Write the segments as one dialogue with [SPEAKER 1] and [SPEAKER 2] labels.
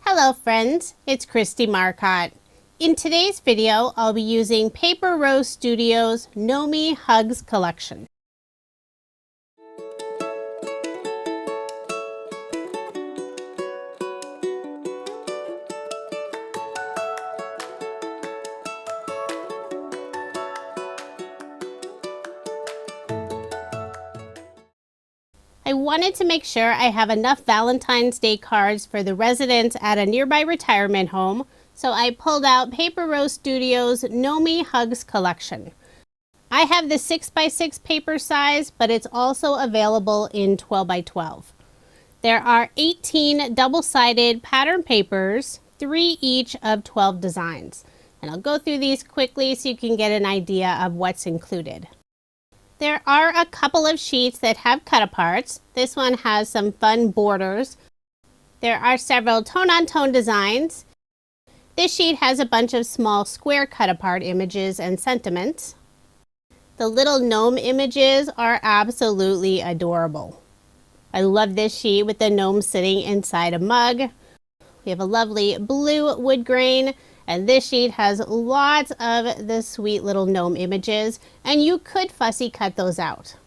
[SPEAKER 1] Hello friends, it's Kristie Marcotte. In today's video, I'll be using Paper Rose Studio's Gnomie Hugs collection. I wanted to make sure I have enough Valentine's Day cards for the residents at a nearby retirement home, so I pulled out Paper Rose Studio's Gnomie Hugs collection. I have the 6x6 paper size, but it's also available in 12x12. There are 18 double-sided pattern papers, 3 each of 12 designs. And I'll go through these quickly so you can get an idea of what's included. There are a couple of sheets that have cut-aparts. This one has some fun borders. There are several tone-on-tone designs. This sheet has a bunch of small square cut-apart images and sentiments. The little gnome images are absolutely adorable. I love this sheet with the gnome sitting inside a mug. We have a lovely blue wood grain. And this sheet has lots of the sweet little gnome images, and you could fussy cut those out.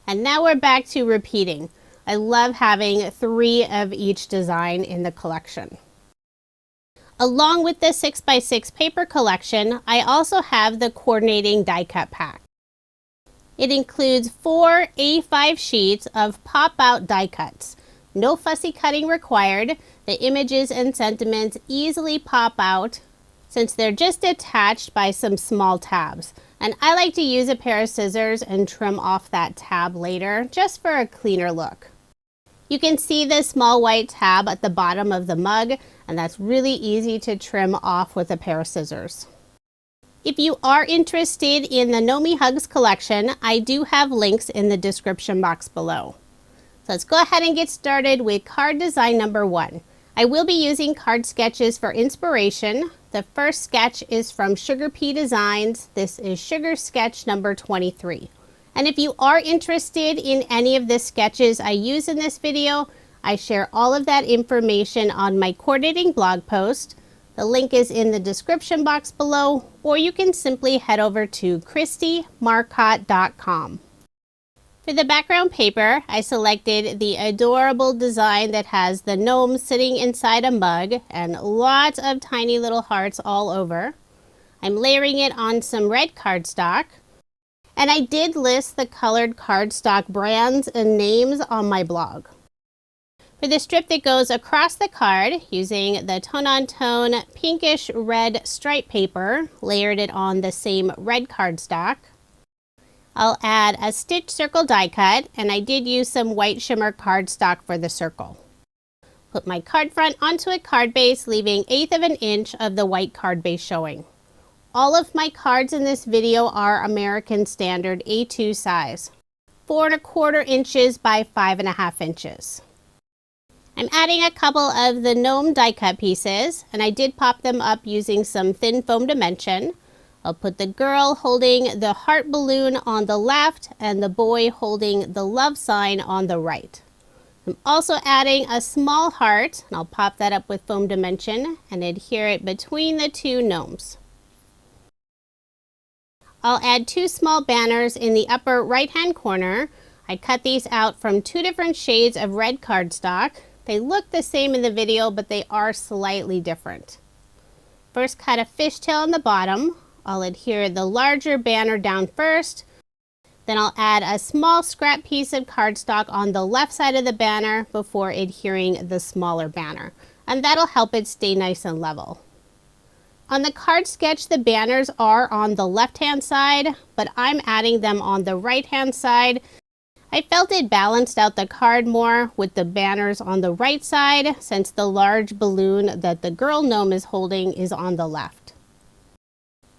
[SPEAKER 1] And now we're back to repeating. I love having 3 of each design in the collection. Along with the 6x6 paper collection, I also have the coordinating die cut pack. It includes 4 A5 sheets of pop-out die cuts. No fussy cutting required. The images and sentiments easily pop out since they're just attached by some small tabs. And I like to use a pair of scissors and trim off that tab later just for a cleaner look. You can see the small white tab at the bottom of the mug, and that's really easy to trim off with a pair of scissors. If you are interested in the Gnomie Hugs collection, I do have links in the description box below. So let's go ahead and get started with card design number 1. I will be using card sketches for inspiration. The first sketch is from Sugar Pea Designs. This is Sugar Sketch number 23. And if you are interested in any of the sketches I use in this video, I share all of that information on my coordinating blog post. The link is in the description box below, or you can simply head over to KristieMarcotte.com. For the background paper, I selected the adorable design that has the gnome sitting inside a mug and lots of tiny little hearts all over. I'm layering it on some red cardstock, and I did list the colored cardstock brands and names on my blog. For the strip that goes across the card, using the tone-on-tone pinkish red stripe paper, layered it on the same red cardstock. I'll add a stitch circle die cut, and I did use some white shimmer cardstock for the circle. Put my card front onto a card base, leaving 1/8 of an inch of the white card base showing. All of my cards in this video are American Standard A2 size, 4 1/4 inches by 5 1/2 inches. I'm adding a couple of the gnome die cut pieces, and I did pop them up using some thin foam dimension. I'll put the girl holding the heart balloon on the left and the boy holding the love sign on the right. I'm also adding a small heart, and I'll pop that up with foam dimension and adhere it between the 2 gnomes. I'll add 2 small banners in the upper right hand corner. I cut these out from 2 different shades of red cardstock. They look the same in the video, but they are slightly different. First, cut a fishtail on the bottom. I'll adhere the larger banner down first, then I'll add a small scrap piece of cardstock on the left side of the banner before adhering the smaller banner, and that'll help it stay nice and level. On the card sketch, the banners are on the left hand side, but I'm adding them on the right hand side. I felt it balanced out the card more with the banners on the right side, since the large balloon that the girl gnome is holding is on the left.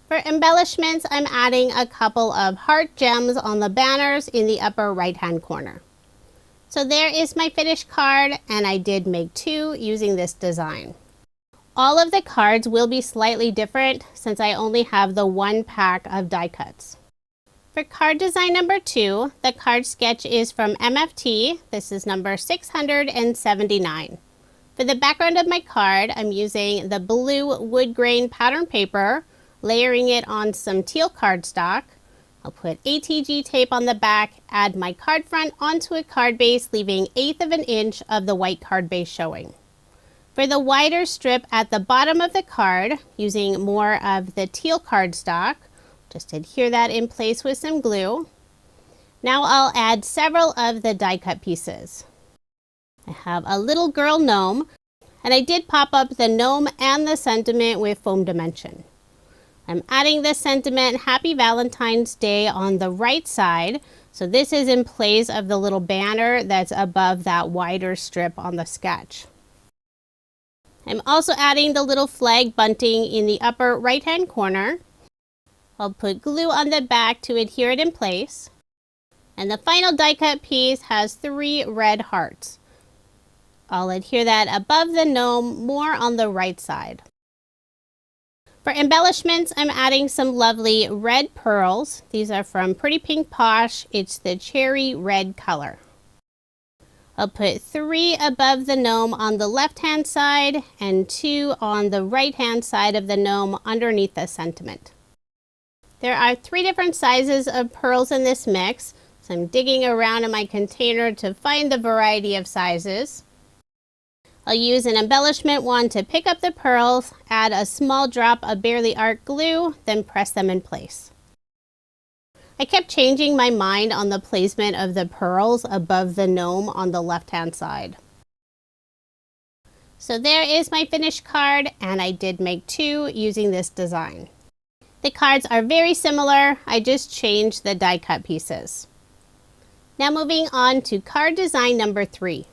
[SPEAKER 1] For embellishments, I'm adding a couple of heart gems on the banners in the upper right hand corner. So there is my finished card, and I did make 2 using this design. All of the cards will be slightly different since I only have the 1 pack of die cuts. For card design number 2, the card sketch is from MFT. This is number 679. For the background of my card, I'm using the blue wood grain pattern paper, layering it on some teal cardstock. I'll put ATG tape on the back, add my card front onto a card base, leaving 1/8 of an inch of the white card base showing. For the wider strip at the bottom of the card, using more of the teal cardstock, just adhere that in place with some glue. Now I'll add several of the die cut pieces. I have a little girl gnome, and I did pop up the gnome and the sentiment with foam dimension. I'm adding the sentiment Happy Valentine's Day on the right side, so this is in place of the little banner that's above that wider strip on the sketch. I'm also adding the little flag bunting in the upper right hand corner. I'll put glue on the back to adhere it in place. And the final die cut piece has 3 red hearts. I'll adhere that above the gnome, more on the right side. For embellishments, I'm adding some lovely red pearls. These are from Pretty Pink Posh. It's the cherry red color. I'll put 3 above the gnome on the left-hand side and 2 on the right-hand side of the gnome underneath the sentiment. There are 3 different sizes of pearls in this mix, so I'm digging around in my container to find the variety of sizes. I'll use an embellishment wand to pick up the pearls, add a small drop of Barely Art glue, then press them in place. I kept changing my mind on the placement of the pearls above the gnome on the left-hand side. So there is my finished card, and I did make 2 using this design. The cards are very similar, I just changed the die cut pieces. Now moving on to card design number 3.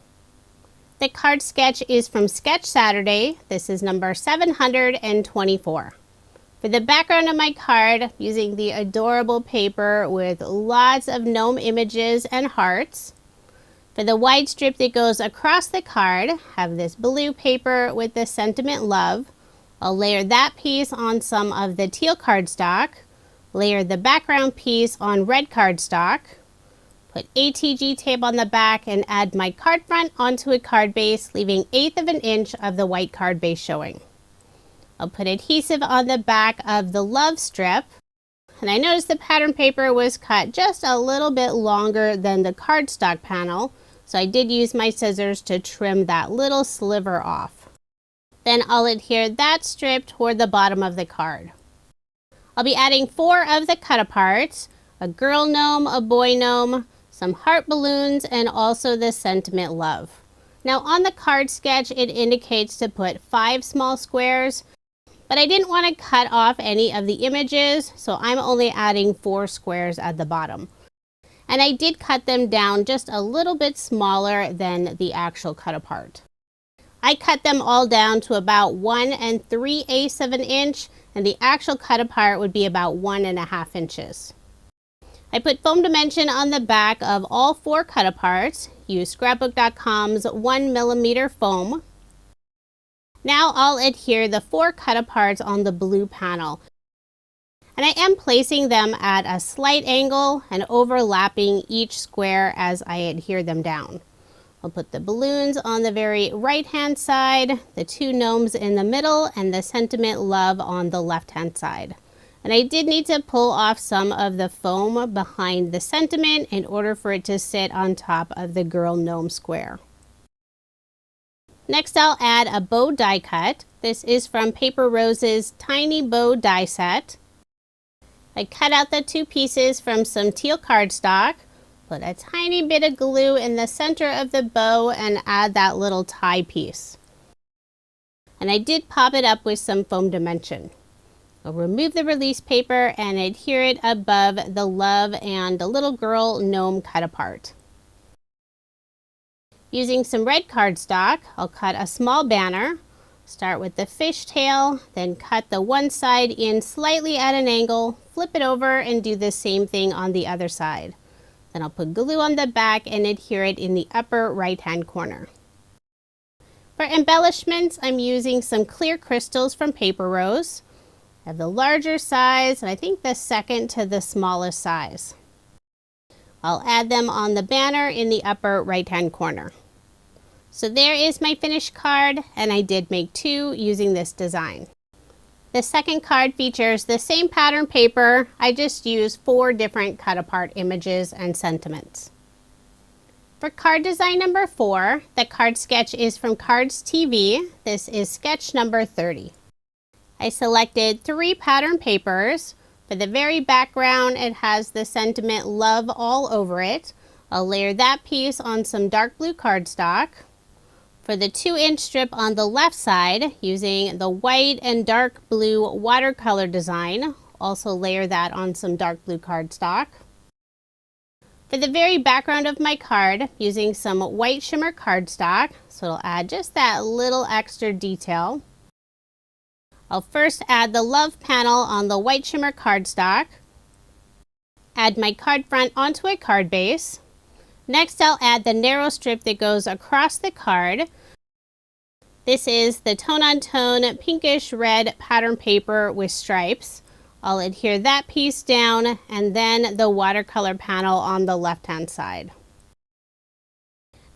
[SPEAKER 1] The card sketch is from Sketch Saturday. This is number 724. For the background of my card, using the adorable paper with lots of gnome images and hearts. For the wide strip that goes across the card, have this blue paper with the sentiment love. I'll layer that piece on some of the teal cardstock, layer the background piece on red cardstock, put ATG tape on the back, and add my card front onto a card base, leaving 1/8 of an inch of the white card base showing. I'll put adhesive on the back of the love strip, and I noticed the pattern paper was cut just a little bit longer than the cardstock panel, so I did use my scissors to trim that little sliver off. Then I'll adhere that strip toward the bottom of the card. I'll be adding 4 of the cut-aparts, a girl gnome, a boy gnome, some heart balloons, and also the sentiment love. Now on the card sketch, it indicates to put 5 small squares, but I didn't want to cut off any of the images, so I'm only adding 4 squares at the bottom. And I did cut them down just a little bit smaller than the actual cut apart. I cut them all down to about 1 3/8 of an inch, and the actual cut apart would be about 1.5 inches. I put foam dimension on the back of all 4 cut aparts. Use scrapbook.com's 1mm foam. Now I'll adhere the 4 cut aparts on the blue panel. And I am placing them at a slight angle and overlapping each square as I adhere them down. I'll put the balloons on the very right hand side, the 2 gnomes in the middle, and the sentiment love on the left hand side. And I did need to pull off some of the foam behind the sentiment in order for it to sit on top of the girl gnome square. Next I'll add a bow die cut. This is from Paper Rose's Tiny Bow die set. I cut out the 2 pieces from some teal cardstock, put a tiny bit of glue in the center of the bow, and add that little tie piece. And I did pop it up with some foam dimension. I'll remove the release paper and adhere it above the love and the little girl gnome cut apart. Using some red cardstock, I'll cut a small banner. Start with the fishtail, then cut the one side in slightly at an angle, flip it over, and do the same thing on the other side. Then I'll put glue on the back and adhere it in the upper right-hand corner. For embellishments, I'm using some clear crystals from Paper Rose. I have the larger size, and I think the second to the smallest size. I'll add them on the banner in the upper right-hand corner. So there is my finished card, and I did make 2 using this design. The second card features the same pattern paper. I just used 4 different cut apart images and sentiments. For card design number 4, the card sketch is from Cards TV. This is sketch number 30. I selected 3 pattern papers. For the very background, it has the sentiment love all over it. I'll layer that piece on some dark blue cardstock. For the 2-inch strip on the left side, using the white and dark blue watercolor design, also layer that on some dark blue cardstock. For the very background of my card, using some white shimmer cardstock, so it'll add just that little extra detail. I'll first add the love panel on the white shimmer cardstock, add my card front onto a card base. Next, I'll add the narrow strip that goes across the card. This is the tone-on-tone pinkish red pattern paper with stripes. I'll adhere that piece down and then the watercolor panel on the left-hand side.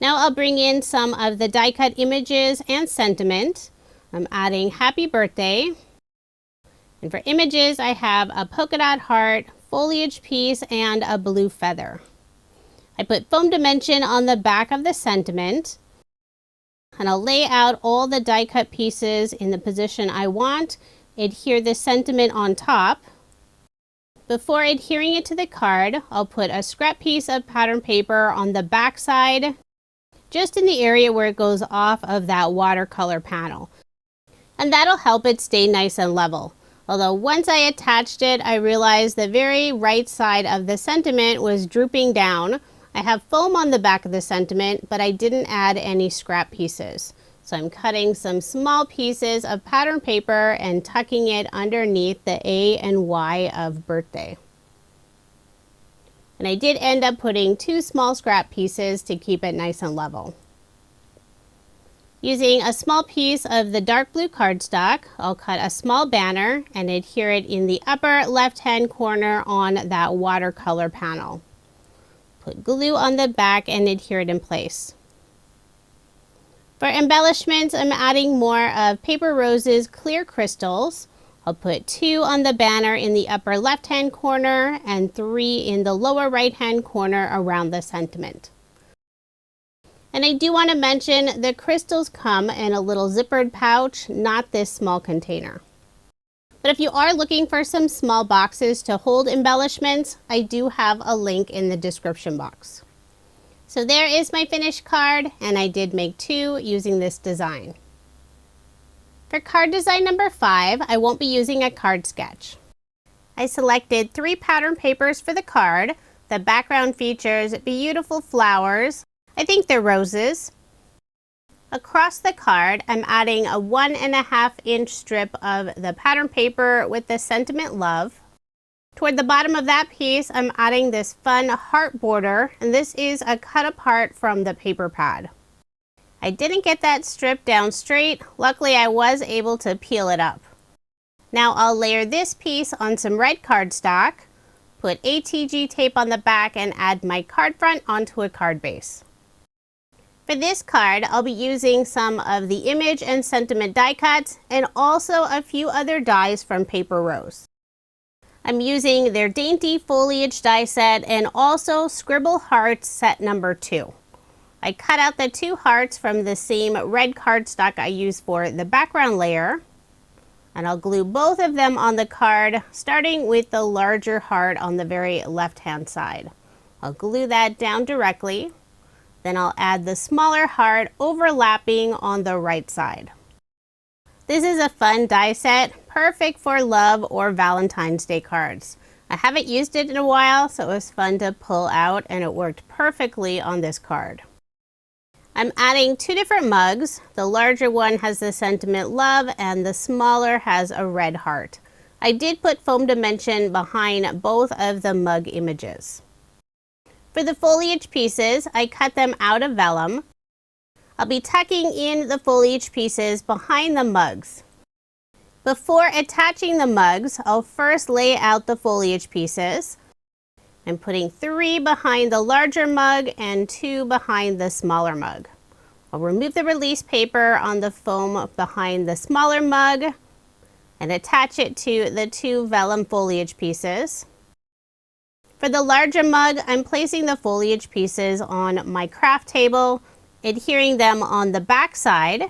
[SPEAKER 1] Now I'll bring in some of the die cut images and sentiment. I'm adding happy birthday. And for images, I have a polka dot heart, foliage piece, and a blue feather. I put foam dimension on the back of the sentiment. And I'll lay out all the die cut pieces in the position I want. Adhere the sentiment on top. Before adhering it to the card, I'll put a scrap piece of pattern paper on the back side, just in the area where it goes off of that watercolor panel. And that'll help it stay nice and level. Although once I attached it, I realized the very right side of the sentiment was drooping down. I have foam on the back of the sentiment, but I didn't add any scrap pieces. So I'm cutting some small pieces of pattern paper and tucking it underneath the A and Y of birthday. And I did end up putting 2 small scrap pieces to keep it nice and level. Using a small piece of the dark blue cardstock, I'll cut a small banner and adhere it in the upper left-hand corner on that watercolor panel. Put glue on the back and adhere it in place. For embellishments, I'm adding more of Paper Rose's clear crystals. I'll put 2 on the banner in the upper left-hand corner and 3 in the lower right-hand corner around the sentiment. And I do want to mention the crystals come in a little zippered pouch, not this small container. But if you are looking for some small boxes to hold embellishments, I do have a link in the description box. So there is my finished card, and I did make 2 using this design. For card design number 5, I won't be using a card sketch. I selected 3 pattern papers for the card. The background features beautiful flowers. I think they're roses. Across the card, I'm adding a 1.5-inch strip of the pattern paper with the sentiment love. Toward the bottom of that piece, I'm adding this fun heart border, and this is a cut apart from the paper pad. I didn't get that strip down straight. Luckily, I was able to peel it up. Now I'll layer this piece on some red cardstock, put ATG tape on the back, and add my card front onto a card base. For this card, I'll be using some of the image and sentiment die cuts and also a few other dies from Paper Rose. I'm using their Dainty Foliage die set and also Scribble Hearts set number 2. I cut out the 2 hearts from the same red cardstock I used for the background layer, and I'll glue both of them on the card, starting with the larger heart on the very left-hand side. I'll glue that down directly. Then I'll add the smaller heart overlapping on the right side. This is a fun die set, perfect for love or Valentine's Day cards. I haven't used it in a while, so it was fun to pull out, and it worked perfectly on this card. I'm adding 2 different mugs. The larger one has the sentiment love and the smaller has a red heart. I did put foam dimension behind both of the mug images. For the foliage pieces, I cut them out of vellum. I'll be tucking in the foliage pieces behind the mugs. Before attaching the mugs, I'll first lay out the foliage pieces. I'm putting 3 behind the larger mug and 2 behind the smaller mug. I'll remove the release paper on the foam behind the smaller mug and attach it to the 2 vellum foliage pieces. For the larger mug, I'm placing the foliage pieces on my craft table, adhering them on the back side.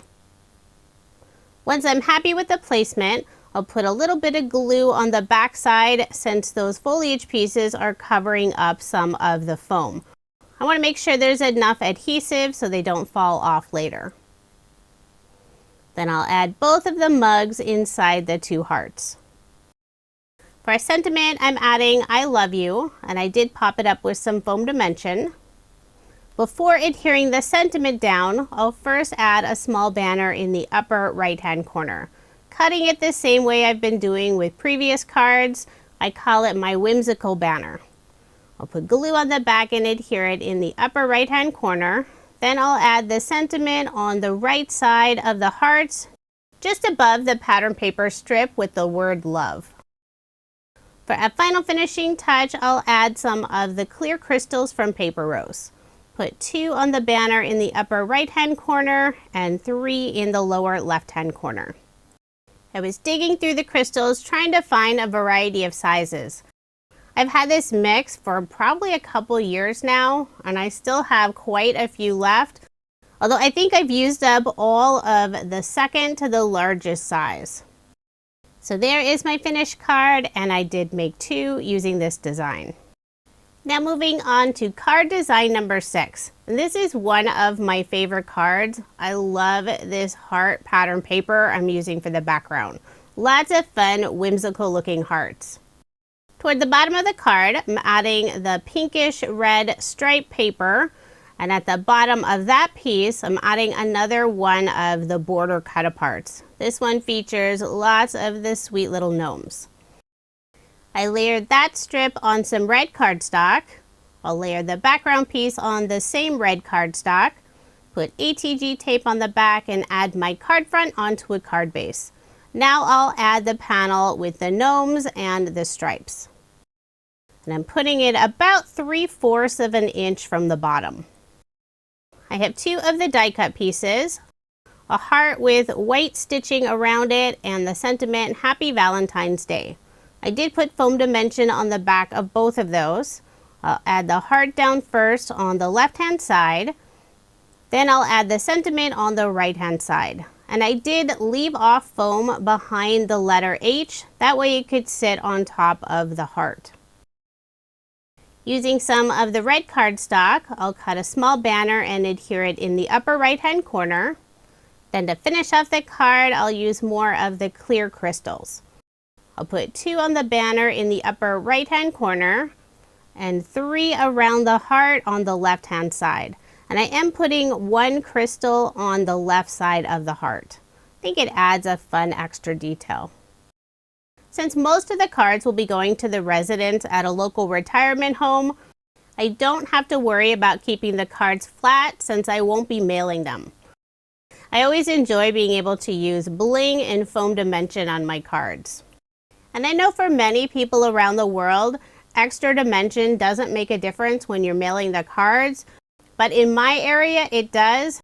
[SPEAKER 1] Once I'm happy with the placement, I'll put a little bit of glue on the back side since those foliage pieces are covering up some of the foam. I want to make sure there's enough adhesive so they don't fall off later. Then I'll add both of the mugs inside the 2 hearts. For our sentiment, I'm adding I love you, and I did pop it up with some foam dimension. Before adhering the sentiment down, I'll first add a small banner in the upper right-hand corner. Cutting it the same way I've been doing with previous cards, I call it my whimsical banner. I'll put glue on the back and adhere it in the upper right-hand corner. Then I'll add the sentiment on the right side of the hearts, just above the pattern paper strip with the word love. For a final finishing touch, I'll add some of the clear crystals from Paper Rose. Put 2 on the banner in the upper right-hand corner and 3 in the lower left-hand corner. I was digging through the crystals trying to find a variety of sizes. I've had this mix for probably a couple years now, and I still have quite a few left, although I think I've used up all of the second to the largest size. So there is my finished card, and I did make 2 using this design. Now moving on to card design number 6. And this is one of my favorite cards. I love this heart pattern paper I'm using for the background. Lots of fun, whimsical looking hearts. Toward the bottom of the card, I'm adding the pinkish red stripe paper. And at the bottom of that piece, I'm adding another one of the border cut aparts. This one features lots of the sweet little gnomes. I layered that strip on some red cardstock. I'll layer the background piece on the same red cardstock, put ATG tape on the back, and add my card front onto a card base. Now I'll add the panel with the gnomes and the stripes. And I'm putting it about 3/4 of an inch from the bottom. I have 2 of the die cut pieces, a heart with white stitching around it, and the sentiment Happy Valentine's Day. I did put foam dimension on the back of both of those. I'll add the heart down first on the left hand side, then I'll add the sentiment on the right hand side. And I did leave off foam behind the letter H, that way it could sit on top of the heart. Using some of the red cardstock, I'll cut a small banner and adhere it in the upper right hand corner. Then to finish off the card, I'll use more of the clear crystals. I'll put 2 on the banner in the upper right hand corner and 3 around the heart on the left hand side. And I am putting 1 crystal on the left side of the heart. I think it adds a fun extra detail. Since most of the cards will be going to the residents at a local retirement home, I don't have to worry about keeping the cards flat since I won't be mailing them. I always enjoy being able to use bling and foam dimension on my cards. And I know for many people around the world, extra dimension doesn't make a difference when you're mailing the cards, but in my area it does.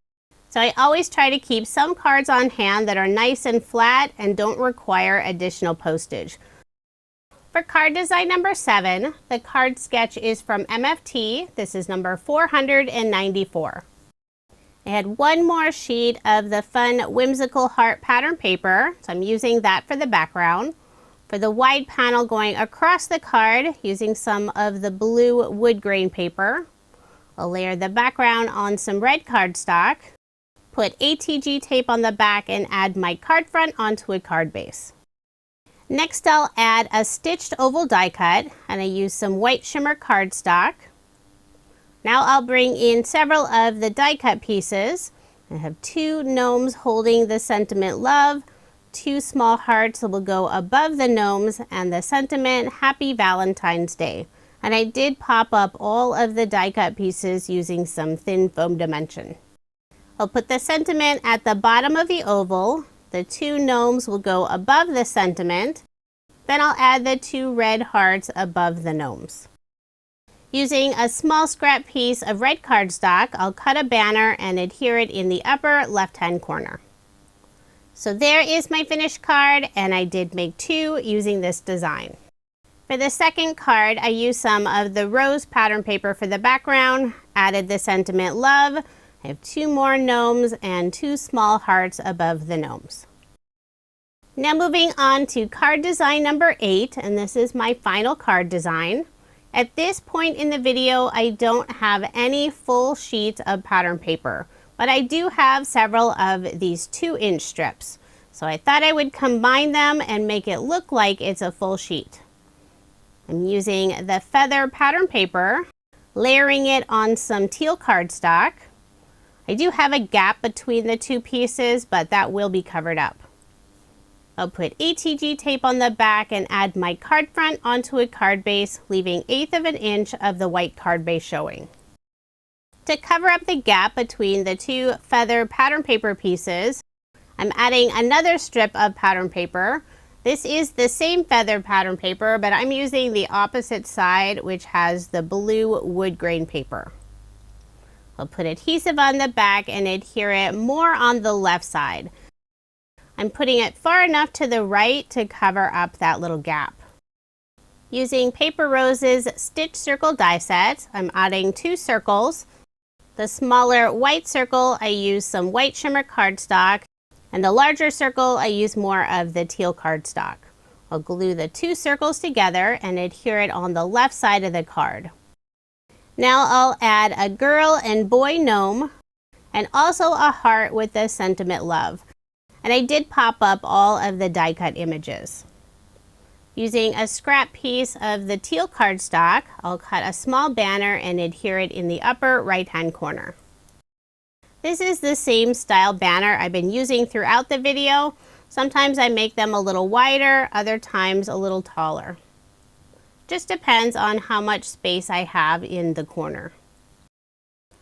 [SPEAKER 1] So I always try to keep some cards on hand that are nice and flat and don't require additional postage. For card design number 7, the card sketch is from MFT. This is number 494. I had 1 more sheet of the fun whimsical heart pattern paper, so I'm using that for the background. For the wide panel going across the card, using some of the blue wood grain paper. I'll layer the background on some red cardstock, put ATG tape on the back, and add my card front onto a card base. Next I'll add a stitched oval die cut, and I use some white shimmer cardstock. Now I'll bring in several of the die cut pieces. I have 2 gnomes holding the sentiment love, 2 small hearts that will go above the gnomes, and the sentiment Happy Valentine's Day. And I did pop up all of the die cut pieces using some thin foam dimension. I'll put the sentiment at the bottom of the oval. The 2 gnomes will go above the sentiment. Then I'll add the 2 red hearts above the gnomes. Using a small scrap piece of red cardstock, I'll cut a banner and adhere it in the upper left-hand corner. So there is my finished card, and I did make 2 using this design. For the second card, I used some of the rose pattern paper for the background, added the sentiment love. I have 2 more gnomes and 2 small hearts above the gnomes. Now moving on to card design number 8, and this is my final card design. At this point in the video, I don't have any full sheets of pattern paper, but I do have several of these 2-inch strips. So I thought I would combine them and make it look like it's a full sheet. I'm using the feather pattern paper, layering it on some teal cardstock. I do have a gap between the 2 pieces, but that will be covered up. I'll put ATG tape on the back and add my card front onto a card base, leaving 1/8 of an inch of the white card base showing. To cover up the gap between the 2 feather pattern paper pieces, I'm adding another strip of pattern paper. This is the same feather pattern paper, but I'm using the opposite side, which has the blue wood grain paper. I'll put adhesive on the back and adhere it more on the left side. I'm putting it far enough to the right to cover up that little gap. Using Paper Rose's Stitch Circle die set, I'm adding 2 circles. The smaller white circle, I use some white shimmer cardstock, and the larger circle, I use more of the teal cardstock. I'll glue the 2 circles together and adhere it on the left side of the card. Now I'll add a girl and boy gnome and also a heart with the sentiment love. And I did pop up all of the die cut images. Using a scrap piece of the teal cardstock, I'll cut a small banner and adhere it in the upper right-hand corner. This is the same style banner I've been using throughout the video. Sometimes I make them a little wider, other times a little taller. Just depends on how much space I have in the corner.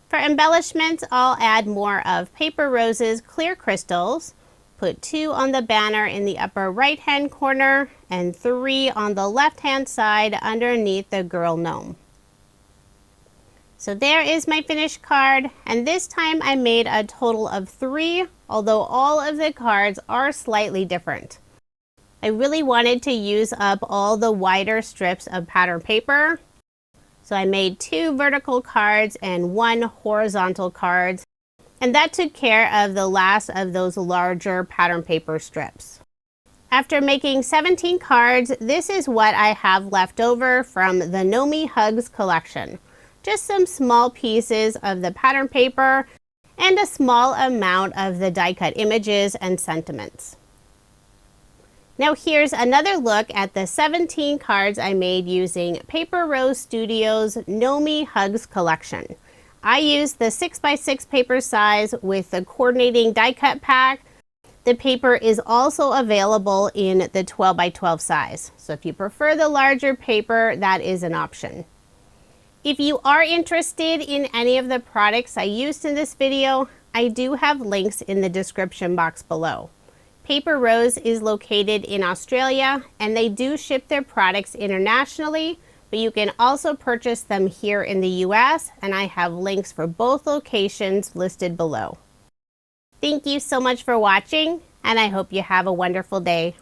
[SPEAKER 1] For embellishments, I'll add more of Paper Rose's clear crystals. Put 2 on the banner in the upper right-hand corner and 3 on the left-hand side underneath the girl gnome. So there is my finished card, and this time I made a total of 3, although all of the cards are slightly different. I really wanted to use up all the wider strips of pattern paper, so I made 2 vertical cards and 1 horizontal card, and that took care of the last of those larger pattern paper strips. After making 17 cards, this is what I have left over from the Gnomie Hugs collection. Just some small pieces of the pattern paper and a small amount of the die cut images and sentiments. Now here's another look at the 17 cards I made using Paper Rose Studios Gnomie Hugs collection. I used the 6x6 paper size with the coordinating die cut pack. The paper is also available in the 12x12 size. So if you prefer the larger paper, that is an option. If you are interested in any of the products I used in this video, I do have links in the description box below. Paper Rose is located in Australia, and they do ship their products internationally, but you can also purchase them here in the US, and I have links for both locations listed below. Thank you so much for watching, and I hope you have a wonderful day.